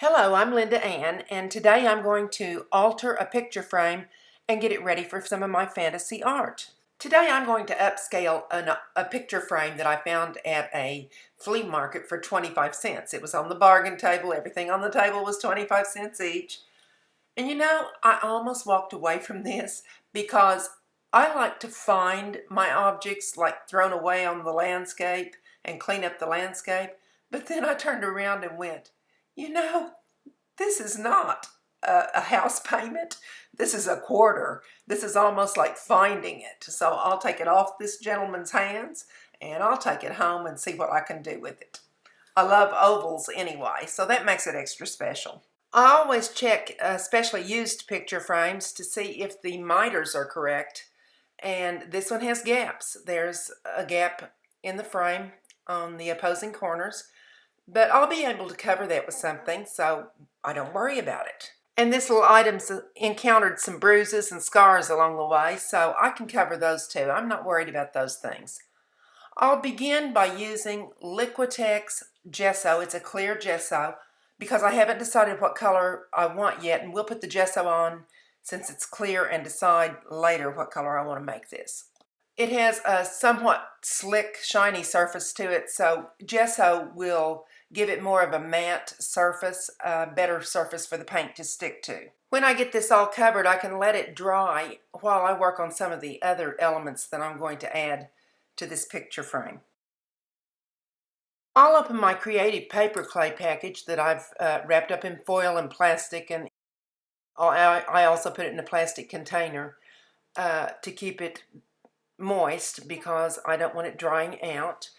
Hello, I'm Linda Ann, and today I'm going to alter a picture frame and get it ready for some of my fantasy art. Today I'm going to upscale a picture frame that I found at a flea market for 25 cents. It was on the bargain table. Everything on the table was 25 cents each. And you know, I almost walked away from this because I like to find my objects like thrown away on the landscape and clean up the landscape. But then I turned around and went, you know, this is not a house payment. This is a quarter. This is almost like finding it. So I'll take it off this gentleman's hands and I'll take it home and see what I can do with it. I love ovals anyway, so that makes it extra special. I always check especially used picture frames to see if the miters are correct. And this one has gaps. There's a gap in the frame on the opposing corners. But I'll be able to cover that with something, so I don't worry about it. And this little item's encountered some bruises and scars along the way, so I can cover those too. I'm not worried about those things. I'll begin by using Liquitex gesso. It's a clear gesso because I haven't decided what color I want yet, and we'll put the gesso on since it's clear and decide later what color I want to make this. It has a somewhat slick, shiny surface to it, so gesso will give it more of a matte surface, a better surface for the paint to stick to. When I get this all covered, I can let it dry while I work on some of the other elements that I'm going to add to this picture frame. I'll open my Creative Paperclay package that I've wrapped up in foil and plastic, and I also put it in a plastic container to keep it moist because I don't want it drying out.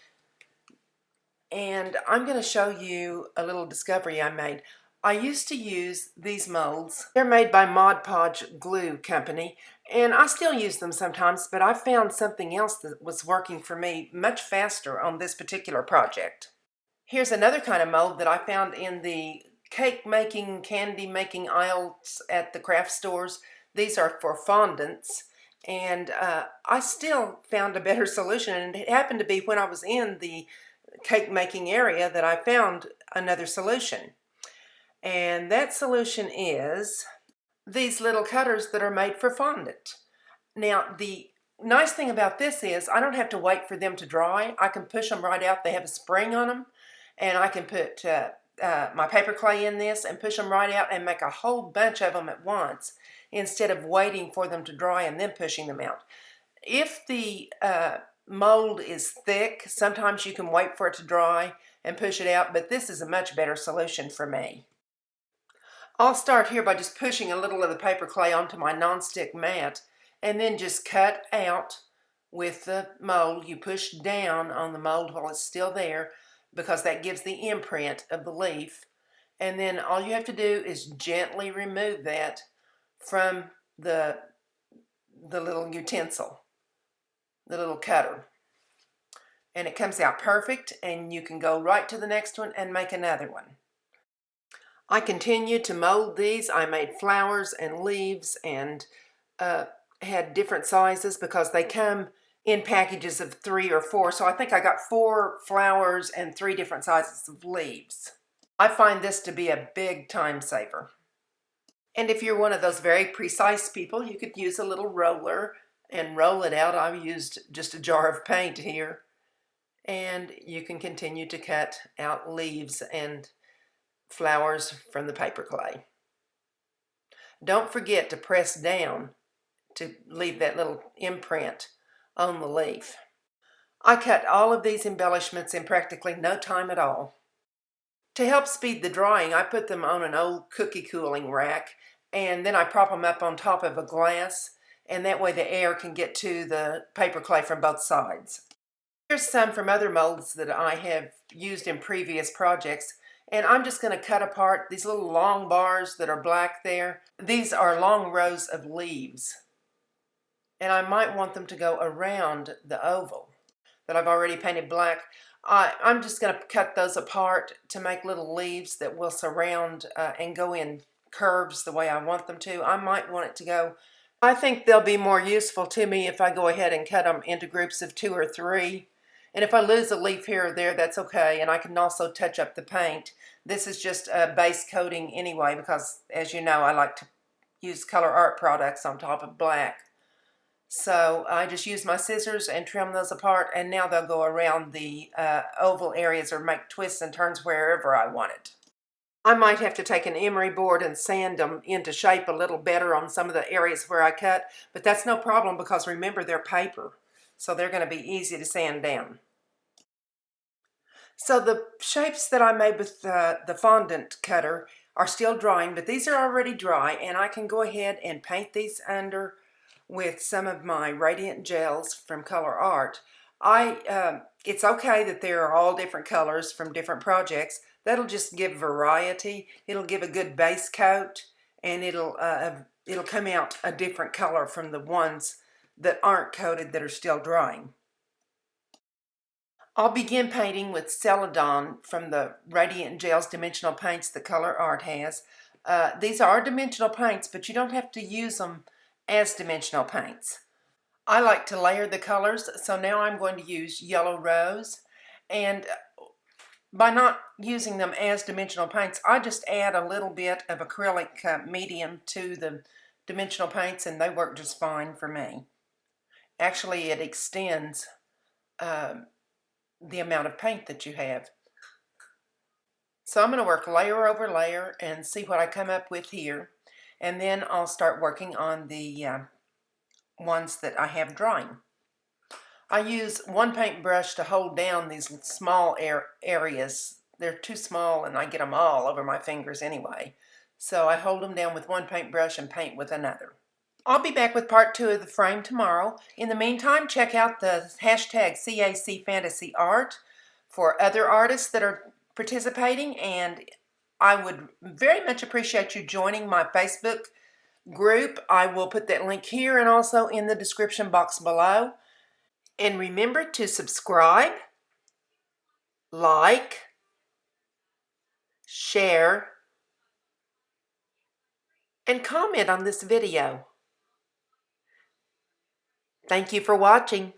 And I'm going to show you a little discovery I made. I used to use these molds. They're made by Mod Podge Glue Company, and I still use them sometimes, but I found something else that was working for me much faster on this particular project. Here's another kind of mold that I found in the cake making, candy making aisles at the craft stores. These are for fondants. And I still found a better solution, and it happened to be when I was in the cake making area that I found another solution. And that solution is these little cutters that are made for fondant. Now the nice thing about this is I don't have to wait for them to dry. I can push them right out. They have a spring on them, and I can put my paper clay in this and push them right out and make a whole bunch of them at once instead of waiting for them to dry and then pushing them out. If the mold is thick, sometimes you can wait for it to dry and push it out, but this is a much better solution for me. I'll start here by just pushing a little of the paper clay onto my nonstick mat and then just cut out with the mold. You push down on the mold while it's still there because that gives the imprint of the leaf, and then all you have to do is gently remove that from the little utensil, the little cutter, and it comes out perfect, and you can go right to the next one and make another one. I continued to mold these. I made flowers and leaves and had different sizes because they come in packages of 3 or 4, so I think I got 4 flowers and 3 different sizes of leaves. I find this to be a big time saver. And if you're one of those very precise people, you could use a little roller and roll it out. I've used just a jar of paint here. And you can continue to cut out leaves and flowers from the paper clay. Don't forget to press down to leave that little imprint on the leaf. I cut all of these embellishments in practically no time at all. To help speed the drying, I put them on an old cookie cooling rack, and then I prop them up on top of a glass, and that way the air can get to the paper clay from both sides. Here's some from other molds that I have used in previous projects, and I'm just going to cut apart these little long bars that are black there. These are long rows of leaves, and I might want them to go around the oval that I've already painted black. I'm just going to cut those apart to make little leaves that will surround and go in curves the way I want them to. I might want it to go, I think they'll be more useful to me if I go ahead and cut them into groups of 2 or 3 And if I lose a leaf here or there, that's okay. And I can also touch up the paint. This is just a base coating anyway, because as you know, I like to use ColourArte products on top of black. So I just use my scissors and trim those apart, and now they'll go around the oval areas or make twists and turns wherever I want it. I might have to take an emery board and sand them into shape a little better on some of the areas where I cut, but that's no problem because remember, they're paper, so they're going to be easy to sand down. So the shapes that I made with the fondant cutter are still drying, but these are already dry, and I can go ahead and paint these under with some of my Radiant Gels from ColourArte. It's okay that there are all different colors from different projects. That'll just give variety. It'll give a good base coat, and it'll come out a different color from the ones that aren't coated that are still drying. I'll begin painting with Celadon from the Radiant Gels dimensional paints that ColourArte has. These are dimensional paints, but you don't have to use them as dimensional paints. I like to layer the colors, so now I'm going to use Yellow Rose, and by not using them as dimensional paints, I just add a little bit of acrylic medium to the dimensional paints, and they work just fine for me. Actually, it extends the amount of paint that you have. So I'm going to work layer over layer and see what I come up with here, and then I'll start working on the ones that I have drying. I use one paintbrush to hold down these small areas. They're too small and I get them all over my fingers anyway. So I hold them down with one paintbrush and paint with another. I'll be back with part 2 of the frame tomorrow. In the meantime, check out the hashtag #CACFantasyArt for other artists that are participating, and I would very much appreciate you joining my Facebook group. I will put that link here and also in the description box below. And remember to subscribe, like, share, and comment on this video. Thank you for watching.